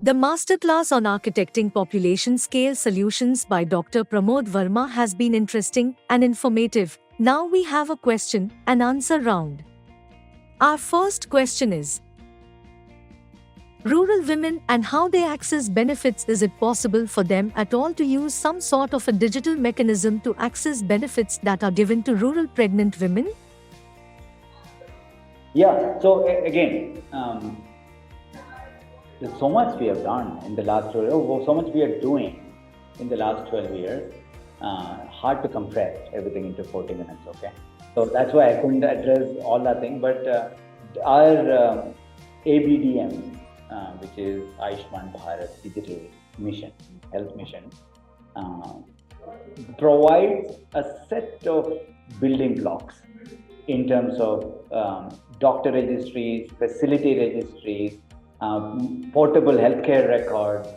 The masterclass on architecting population scale solutions by Dr. Pramod Varma has been interesting and informative. Now we have a question and answer round. Our first question is: rural women and how they access benefits. Is it possible for them at all to use some sort of a digital mechanism to access benefits that are given to rural pregnant women? Yeah, so again, there's so much we have done in the last 12 years, so much we are doing in the last 12 years. Hard to compress everything into 40 minutes, okay? So that's why I couldn't address all that thing, but our ABDM, which is Ayushman Bharat Digital Mission, Health Mission, provides a set of building blocks in terms of doctor registries, facility registries, portable healthcare records,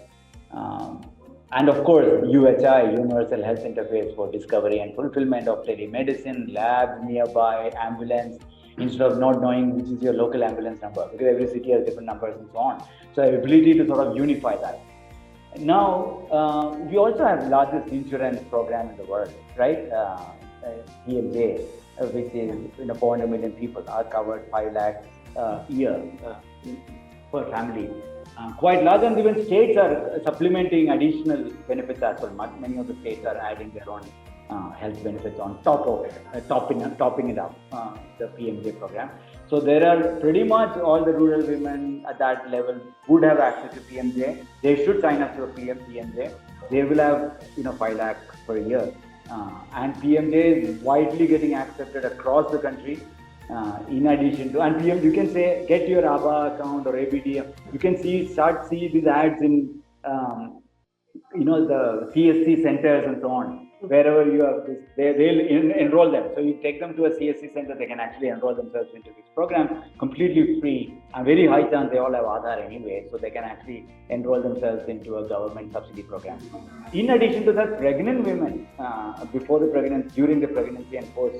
and of course UHI, Universal Health Interface for discovery and fulfillment of telemedicine, labs nearby, ambulance, instead of not knowing which is your local ambulance number, because every city has different numbers and so on. So ability to sort of unify that. Now, we also have largest insurance program in the world, right? PMJ, which is 400 million people are covered, 5 lakhs a year per family. Quite large, and even states are supplementing additional benefits as well. Many of the states are adding their own health benefits on top of topping it up, the PMJ program. So there are pretty much all the rural women at that level would have access to PMJ. They should sign up to a PMJ. They will have 5 lakhs per year, and PMJ is widely getting accepted across the country. In addition to, and PM, you can say get your Aadhaar account or ABDM. You can start see these ads in the CSC centers and so on. Wherever you have this, they'll enroll them. So you take them to a CSC center, they can actually enroll themselves into this program completely free. And very high chance they all have Aadhaar anyway, so they can actually enroll themselves into a government subsidy program. In addition to that, pregnant women, before the pregnancy, during the pregnancy and post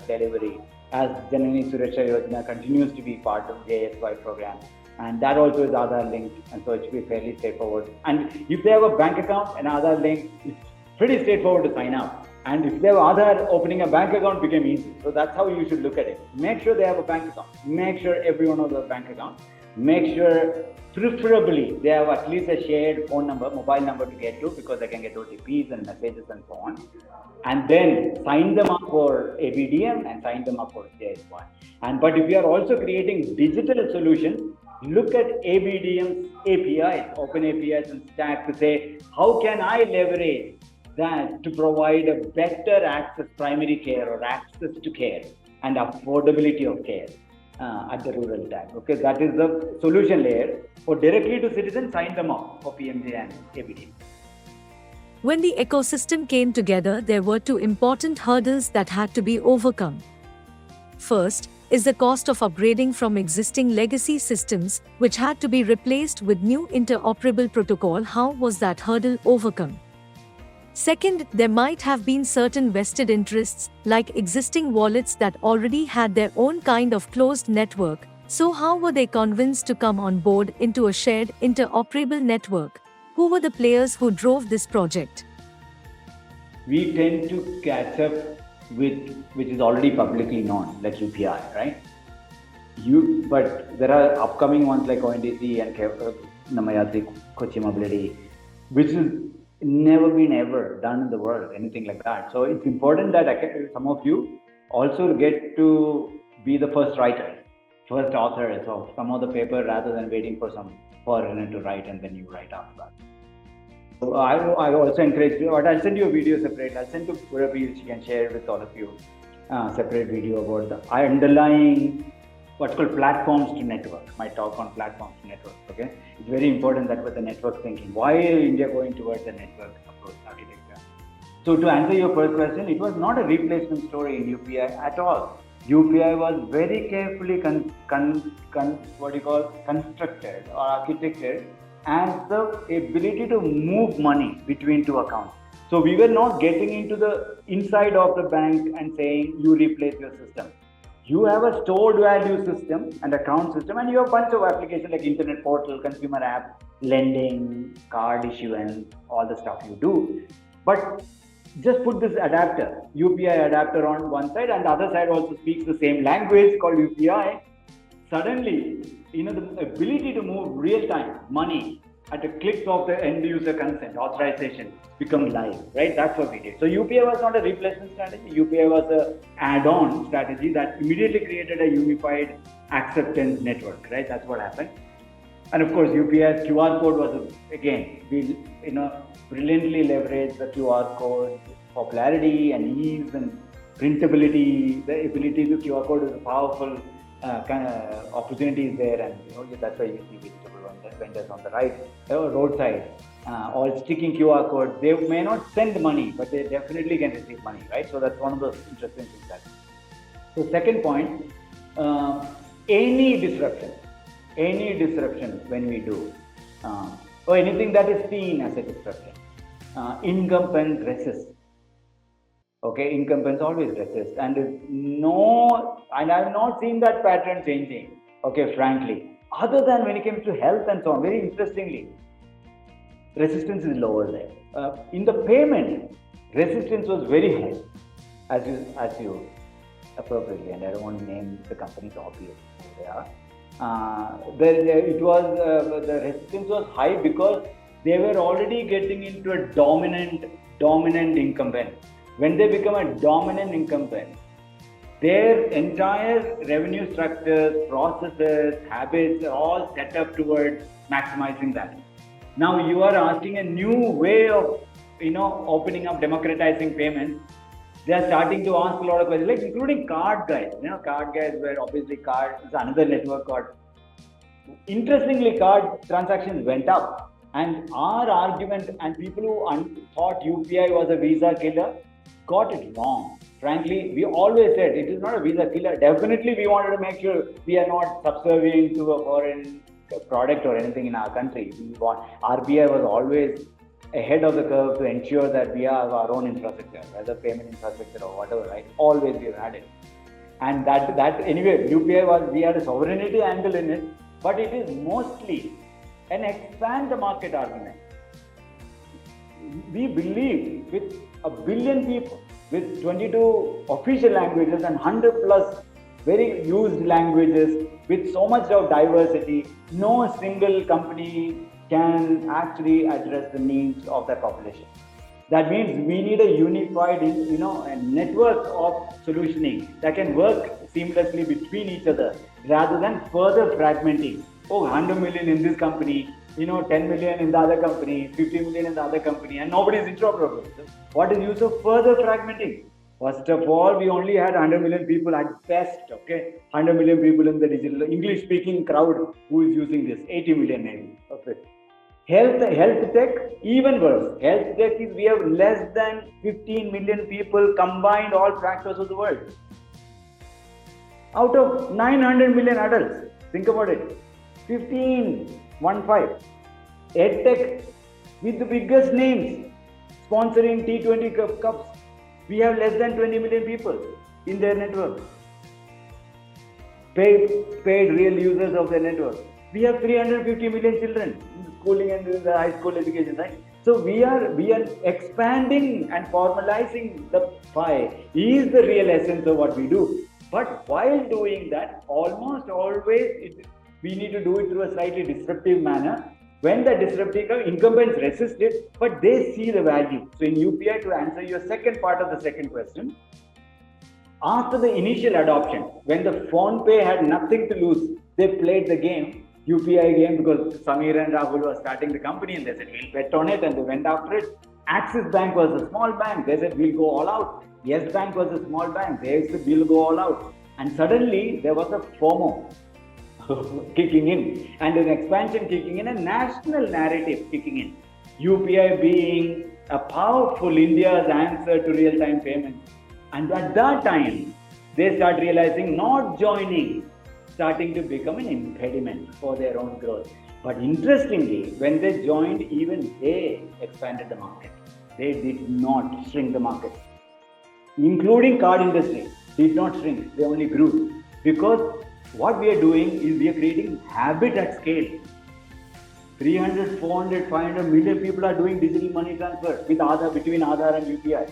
delivery, as Janani Sureksha Yojana continues to be part of JSY program, and that also is Aadhaar linked, and so it should be fairly straightforward. And if they have a bank account and Aadhaar linked, it's pretty straightforward to sign up. And if they have Aadhaar, opening a bank account became easy. So that's how you should look at it. Make sure they have a bank account. Make sure everyone has a bank account. Make sure, preferably, they have at least a shared phone number, mobile number to get to, because they can get OTPs and messages and so on. And then sign them up for ABDM and sign them up for JSY. But if you are also creating digital solutions, look at ABDM's APIs, open APIs and Stack, to say, how can I leverage that to provide a better access, primary care or access to care and affordability of care at the rural tag. Okay, that is the solution layer. For directly to citizens, sign them up for PMJ and ABD. When the ecosystem came together, there were two important hurdles that had to be overcome. First is the cost of upgrading from existing legacy systems, which had to be replaced with new interoperable protocol. How was that hurdle overcome? Second, there might have been certain vested interests, like existing wallets that already had their own kind of closed network. So how were they convinced to come on board into a shared, interoperable network? Who were the players who drove this project? We tend to catch up with which is already publicly known, like UPI, right? But there are upcoming ones like ONDC and Namayatri Kochi Mobility, which is never been ever done in the world, anything like that. So it's important that some of you also get to be the first writers, first authors of some of the paper, rather than waiting for some foreigner to write and then you write after that. So I also encourage you, but I'll send you a video separate. I'll send to Purabi, she can share it with all of you, separate video about the underlying what's called platforms to network. My talk on platforms to network. Okay, it's very important that with the network thinking. Why is India going towards the network approach architecture? So to answer your first question, it was not a replacement story in UPI at all. UPI was very carefully constructed or architected as the ability to move money between two accounts. So we were not getting into the inside of the bank and saying you replace your system. You have a stored value system and account system, and you have a bunch of applications like internet portal, consumer app, lending, card issuance, all the stuff you do. But just put this adapter, UPI adapter on one side, and the other side also speaks the same language called UPI. Suddenly, the ability to move real-time money at a click of the end user consent, authorization, become live, right? That's what we did. So UPI was not a replacement strategy. UPI was an add-on strategy that immediately created a unified acceptance network, right? That's what happened. And of course, UPI's QR code was, again, we brilliantly leveraged the QR code popularity and ease and printability. The ability to QR code is a powerful kind of opportunities there, and that's why you see vegetable vendors on the right roadside, all sticking QR code. They may not send money, but they definitely can receive money, right? So that's one of those interesting things. So second point, any disruption when we do, or anything that is seen as a disruption, incumbents resist. Okay, incumbents always resist, and I've not seen that pattern changing. Okay, frankly, other than when it comes to health and so on. Very interestingly, resistance is lower there. In the payment, resistance was very high, as you appropriately, and I don't want to name the companies, obviously they are. The resistance was high because they were already getting into a dominant incumbent. When they become a dominant incumbent, their entire revenue structures, processes, habits are all set up towards maximizing that. Now you are asking a new way of, opening up, democratizing payments. They are starting to ask a lot of questions, like including card guys. Card guys were obviously card is another network card. Interestingly, card transactions went up, and our argument and people who thought UPI was a visa killer got it wrong. Frankly, we always said it is not a visa killer. Definitely, we wanted to make sure we are not subservient to a foreign product or anything in our country. RBI was always ahead of the curve to ensure that we have our own infrastructure, whether payment infrastructure or whatever, right? Always we've had it. And that anyway, UPI we had a sovereignty angle in it, but it is mostly an expand the market argument. We believe with 1 billion people, with 22 official languages and 100 plus very used languages, with so much of diversity, no single company can actually address the needs of that population. That means we need a unified, a network of solutioning that can work seamlessly between each other rather than further fragmenting. 100 million in this company, 10 million in the other company, 50 million in the other company, and nobody is interoperable. What is use of further fragmenting? First of all, we only had 100 million people at best, okay? 100 million people in the digital English-speaking crowd who is using this, 80 million maybe. Okay. Health tech, even worse. Health tech is, we have less than 15 million people combined all fractures of the world. Out of 900 million adults, think about it. 15. EdTech with the biggest names sponsoring T20 cups. We have less than 20 million people in their network. Paid real users of their network. We have 350 million children in schooling and in the high school education, right? So we are expanding and formalizing the pie is the real essence of what we do. But while doing that, almost always we need to do it through a slightly disruptive manner. When the disruptive incumbents resist it, but they see the value. So in UPI, to answer your second part of the second question, after the initial adoption, when the PhonePe had nothing to lose, they played the game, UPI game, because Samir and Rahul were starting the company and they said, we'll bet on it, and they went after it. Axis Bank was a small bank. They said, we'll go all out. Yes Bank was a small bank. They said, we'll go all out. And suddenly, there was a FOMO kicking in, and an expansion kicking in, a national narrative kicking in. UPI being a powerful India's answer to real-time payments. And at that time, they start realizing not joining, starting to become an impediment for their own growth. But interestingly, when they joined, even they expanded the market. They did not shrink the market, including card industry. did not shrink, they only grew. Because what we are doing is we are creating habit at scale. 300, 400, 500 million people are doing digital money transfer with Aadhaar, between Aadhaar and UPI.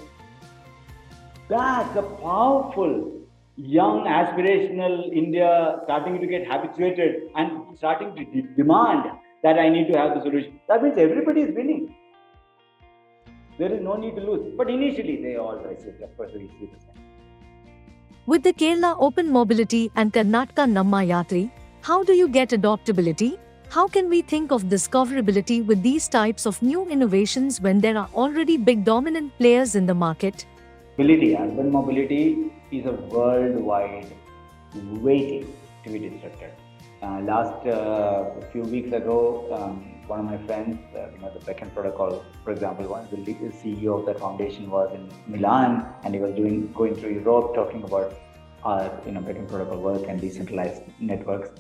That's a powerful, young, aspirational India starting to get habituated and starting to demand that I need to have the solution. That means everybody is winning. There is no need to lose. But initially, they all resist. Of course, we see the same. With the Kerala Open Mobility and Karnataka Namma Yatri, how do you get adoptability? How can we think of discoverability with these types of new innovations when there are already big dominant players in the market? Urban mobility is a worldwide waiting to be disrupted. Last few weeks ago, one of my friends, the Beckn protocol, for example, one of the CEO of that foundation was in Milan, and he was going through Europe, talking about Beckn protocol work and decentralized networks.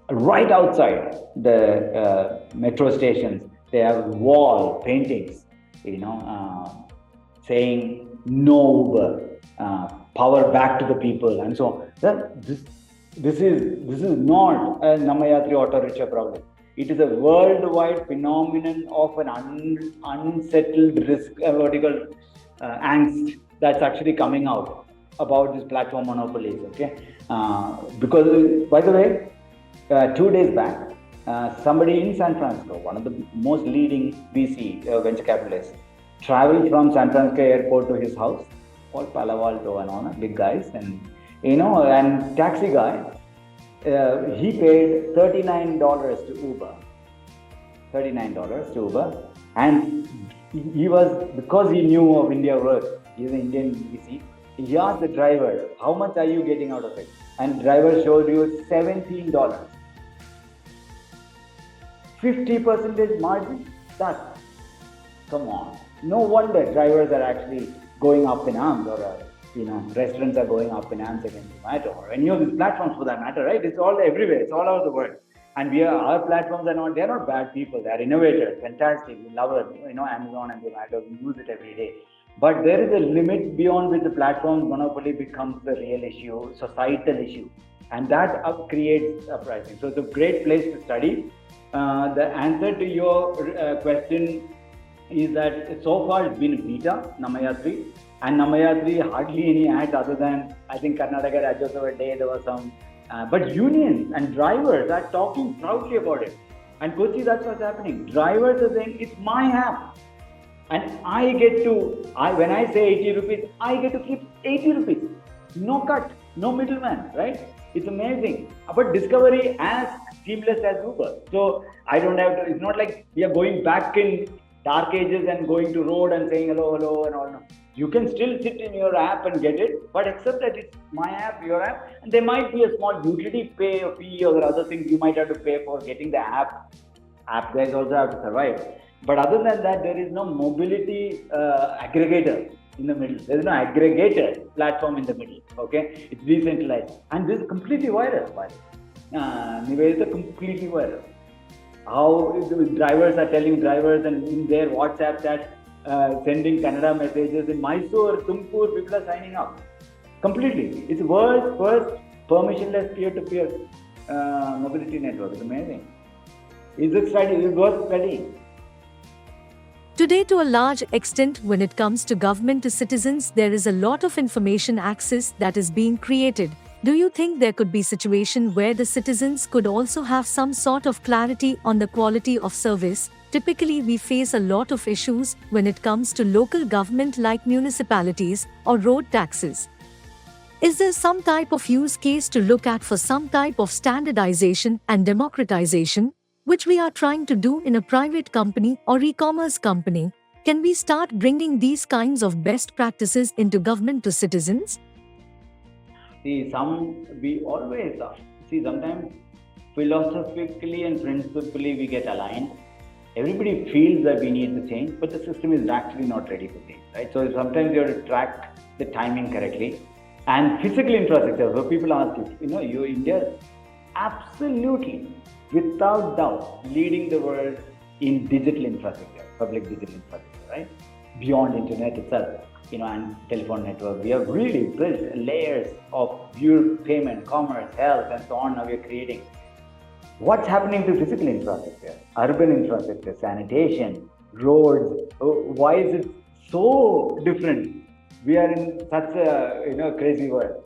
Right outside the metro stations, they have wall paintings, saying no Uber, power back to the people, and so on. This is not a Namayatri auto rickshaw problem. It is a worldwide phenomenon of an unsettled risk, vertical angst that's actually coming out about this platform monopolies. Okay, because by the way, 2 days back, somebody in San Francisco, one of the most leading VC venture capitalists, traveled from San Francisco airport to his house, all Palo Alto and all, big guys, and and taxi guy, he paid $39 to Uber. $39 to Uber, and he was, because he knew of India work, he's an Indian VC, he asked the driver, how much are you getting out of it? And driver showed you $17. 50% margin? That, come on. No wonder drivers are actually going up in arms, or restaurants are going up in arms against Zomato, or any of these platforms for that matter, right? It's all everywhere, it's all over the world. And our platforms are they're not bad people, they're innovators, fantastic, we love it, Amazon and Zomato, we use it every day. But there is a limit beyond which the platform monopoly becomes the real issue, societal issue. And that creates uprising. So it's a great place to study. The answer to your question is that so far it's been beta, Namayatri. And Namayatri, hardly any ads other than, I think, Karnataka Rajyotsava day, there was some. But unions and drivers are talking proudly about it. And Kochi, that's what's happening. Drivers are saying, it's my app. And when I say 80 rupees, I get to keep 80 rupees. No cut, no middleman, right? It's amazing. But discovery as seamless as Uber. So I don't have to, it's not like we are going back in dark ages and going to road and saying hello and all. No. You can still sit in your app and get it, but except that it's my app, your app, and there might be a small utility pay or fee or other things you might have to pay for getting the app. App guys also have to survive. But other than that, there is no mobility aggregator in the middle. There is no aggregator platform in the middle. Okay, it's decentralized, and this is completely viral. By Nivedita, completely viral. How drivers are telling drivers, and in their WhatsApp chat, sending Kannada messages in Mysore, Tumkur, people are signing up. Completely, it's world's first permissionless peer-to-peer mobility network. It's amazing. It's worth studying. Today, to a large extent, when it comes to government to citizens, there is a lot of information access that is being created. Do you think there could be a situation where the citizens could also have some sort of clarity on the quality of service? Typically, we face a lot of issues when it comes to local government like municipalities or road taxes. Is there some type of use case to look at for some type of standardization and democratization, which we are trying to do in a private company or e-commerce company? Can we start bringing these kinds of best practices into government to citizens? Sometimes philosophically and principally we get aligned. Everybody feels that we need to change, but the system is actually not ready for change, right? So sometimes you have to track the timing correctly. And physical infrastructure, so people ask you, India is absolutely, without doubt, leading the world in digital infrastructure, public digital infrastructure, right? Beyond internet itself. and telephone network. We have really built layers of pure payment, commerce, health, and so on. Now we are creating. What's happening to physical infrastructure, urban infrastructure, sanitation, roads? Why is it so different? We are in such a crazy world.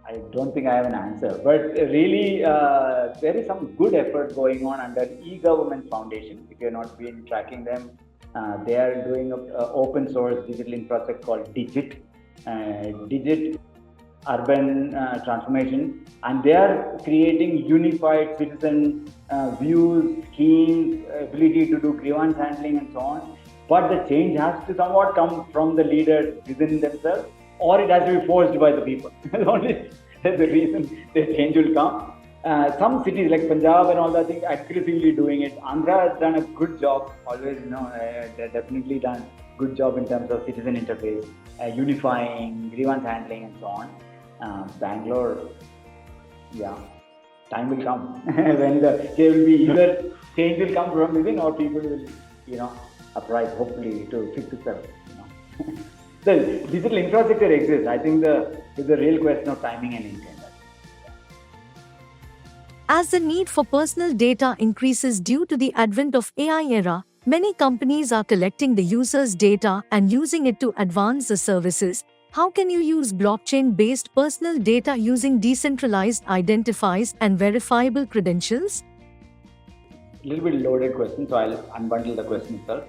I don't think I have an answer, but really there is some good effort going on under e-government foundation. If you're not been tracking them, they are doing an open source digital infrastructure called Digit Urban Transformation, and they are creating unified citizen views, schemes, ability to do grievance handling and so on. But the change has to somewhat come from the leaders within themselves, or it has to be forced by the people. Only that's the reason the change will come. Some cities like Punjab and all that thing aggressively doing it. Andhra has done a good job. Always, they've definitely done good job in terms of citizen interface, unifying, grievance handling, and so on. Bangalore, yeah, time will come when there will be either change will come from within or people will, uprise hopefully to fix itself. The digital infrastructure exists. I think it's a real question of timing and intent. As the need for personal data increases due to the advent of AI era, many companies are collecting the user's data and using it to advance the services. How can you use blockchain-based personal data using decentralized identifiers and verifiable credentials? A little bit loaded question, so I'll unbundle the question itself.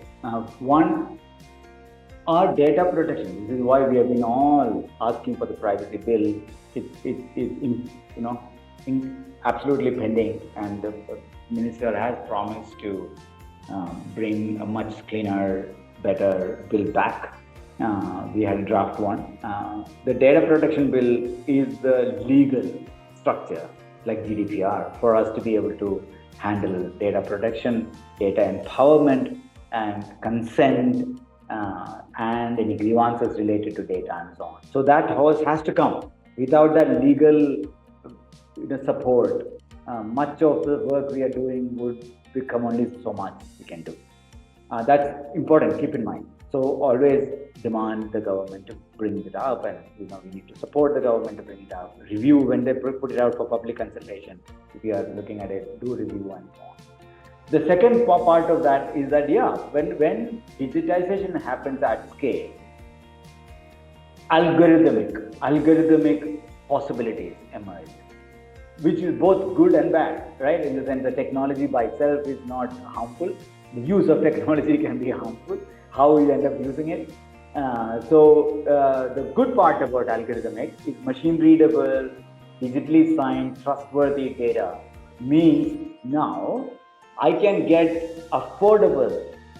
One, our data protection. This is why we have been all asking for the privacy bill. It's absolutely pending, and the minister has promised to bring a much cleaner, better bill back. We had a draft one. The data protection bill is the legal structure, like GDPR, for us to be able to handle data protection, data empowerment, and consent, and any grievances related to data and so on. So that house has to come. Without that legal support, much of the work we are doing would become only so much we can do. That's important, keep in mind. So always demand the government to bring it up, and we need to support the government to bring it up. Review when they put it out for public consultation. If you are looking at it, do review and so on. The second part of that is that when digitization happens at scale, algorithmic possibilities emerge, which is both good and bad, right? In the sense the technology by itself is not harmful. The use of technology can be harmful. How you end up using it. The good part about algorithmic is machine readable, digitally signed, trustworthy data means now I can get affordable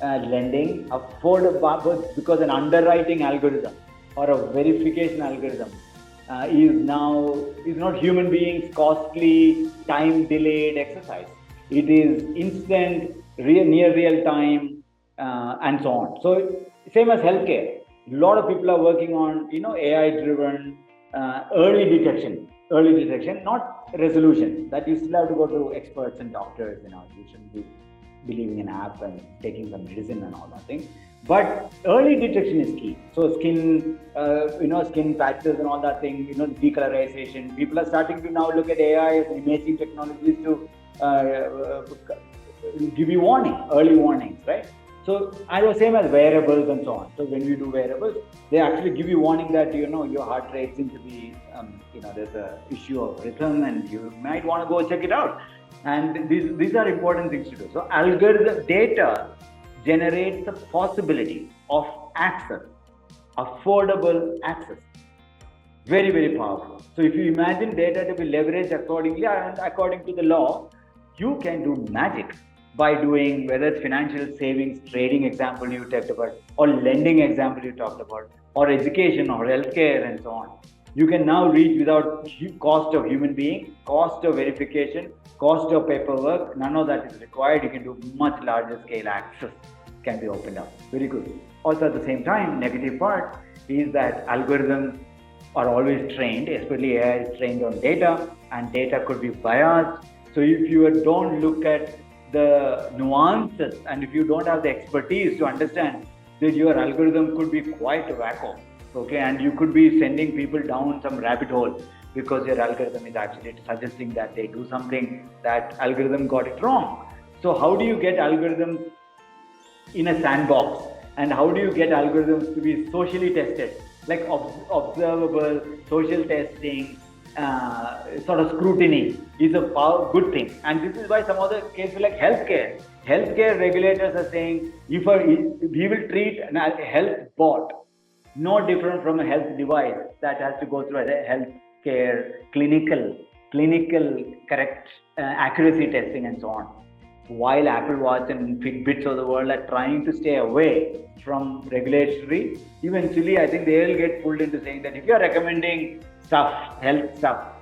lending, affordable because an underwriting algorithm or a verification algorithm is not human beings costly, time delayed exercise. It is instant, near real time, and so on. So same as healthcare. A lot of people are working on AI-driven early detection, not resolution. That you still have to go to experts and doctors. You shouldn't be believing an app and taking some medicine and all that thing. But early detection is key. So skin patches and all that thing. Decolorization. People are starting to now look at AI as imaging technologies to give you early warnings, right? So I was same as wearables and so on. So when you do wearables, they actually give you warning that your heart rate seems to be there's a issue of rhythm and you might want to go check it out. And these are important things to do. So algorithm data generates the possibility of access, affordable access. Very, very powerful. So if you imagine data to be leveraged accordingly and according to the law, you can do magic by doing, whether it's financial savings, trading example you talked about, or lending example you talked about, or education or healthcare and so on. You can now reach without cost of human being, cost of verification, cost of paperwork. None of that is required. You can do much larger scale access can be opened up. Very good. Also at the same time, negative part is that algorithms are always trained, especially AI is trained on data, and data could be biased. So if you don't look at the nuances and if you don't have the expertise to understand that your algorithm could be quite wacko, okay, and you could be sending people down some rabbit hole because your algorithm is actually suggesting that they do something that algorithm got it wrong. So how do you get algorithms in a sandbox, and how do you get algorithms to be socially tested, like observable social testing, sort of scrutiny is a good thing. And this is why some other cases like healthcare regulators are saying if we will treat a health bot no different from a health device that has to go through a healthcare clinical correct accuracy testing and so on, while Apple Watch and Fitbits of the world are trying to stay away from regulatory, eventually I think they'll get pulled into saying that if you're recommending health stuff,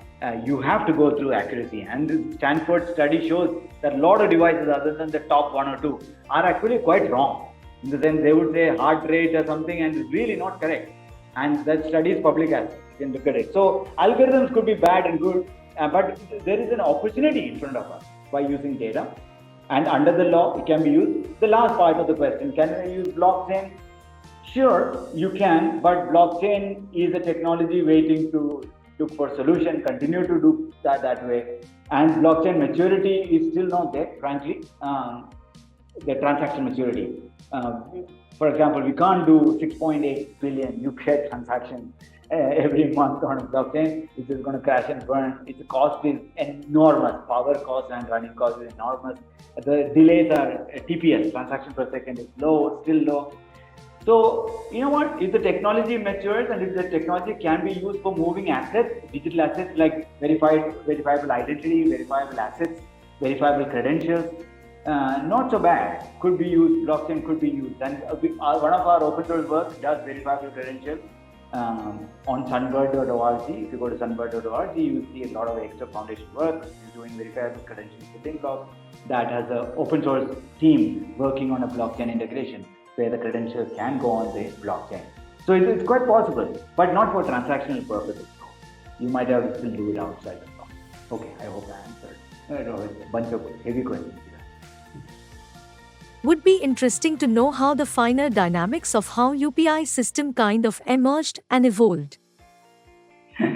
you have to go through accuracy. And the Stanford study shows that a lot of devices other than the top one or two are actually quite wrong. In the sense they would say heart rate or something and it's really not correct. And that study is public access. You can look at it. So algorithms could be bad and good, but there is an opportunity in front of us by using data. And under the law, it can be used. The last part of the question, can I use blockchain? Sure, you can, but blockchain is a technology waiting to look for solution, continue to do that way. And blockchain maturity is still not there, frankly, the transaction maturity. For example, we can't do 6.8 billion UPI transactions every month on a blockchain. It's just going to crash and burn. Its cost is enormous. Power cost and running cost is enormous. The delays are TPS, transaction per second, is low, still low. So, you know what? If the technology matures and if the technology can be used for moving assets, digital assets like verifiable identity, verifiable assets, verifiable credentials, not so bad. Could be used. Blockchain could be used. And one of our open source work does verifiable credentials on sunbird.org. If you go to sunbird.org, you will see a lot of EkStep Foundation work. Is doing verifiable credentials building blocks. That has an open source team working on a blockchain integration where the credentials can go on the blockchain. So it's quite possible, but not for transactional purposes. You might have to do it outside the block. Okay, I hope I answered. A bunch of heavy questions here. Would be interesting to know how the finer dynamics of how UPI system kind of emerged and evolved.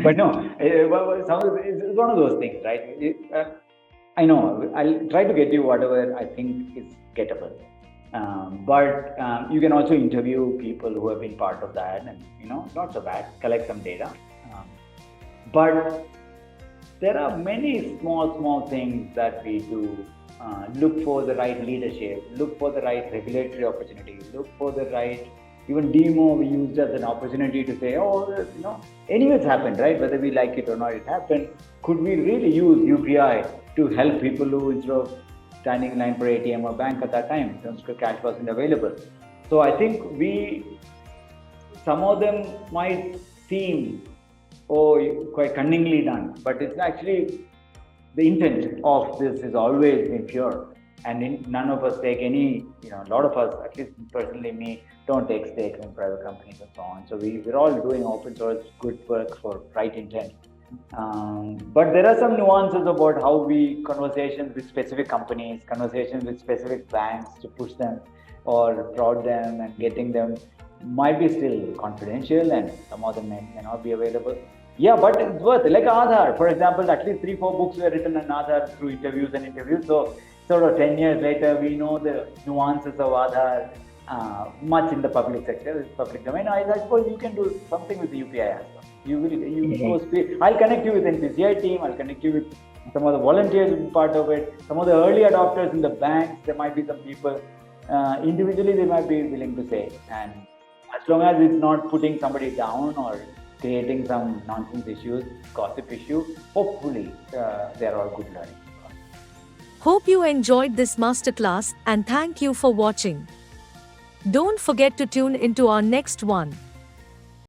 But no, it's one of those things, right? I know, I'll try to get you whatever I think is gettable. But you can also interview people who have been part of that and, not so bad, collect some data. But there are many small things that we do. Look for the right leadership, look for the right regulatory opportunity, look for the right, even demo we used as an opportunity to say, anyway it's happened, right? Whether we like it or not, it happened. Could we really use UPI to help people who, instead of standing in line for ATM or bank at that time, since cash wasn't available? So I think some of them might seem, quite cunningly done, but it's actually, the intent of this is always been pure, and none of us take any, a lot of us, at least personally me, don't take stakes in private companies and so on. So we're all doing open source good work for right intent. But there are some nuances about how we conversations with specific companies, conversations with specific banks to push them or fraud them and getting them might be still confidential, and some of them may not be available. Yeah, but it's worth it. Like Aadhaar, for example, at least 3-4 books were written on Aadhaar through interviews. So sort of 10 years later, we know the nuances of Aadhaar much in the public sector, public domain. I suppose you can do something with the UPI as well. I'll connect you with NPCI team. I'll connect you with some of the volunteers who are part of it. Some of the early adopters in the banks. There might be some people individually they might be willing to say. And as long as it's not putting somebody down or creating some nonsense issues, gossip issue, hopefully they're all good learning. Hope you enjoyed this masterclass and thank you for watching. Don't forget to tune into our next one.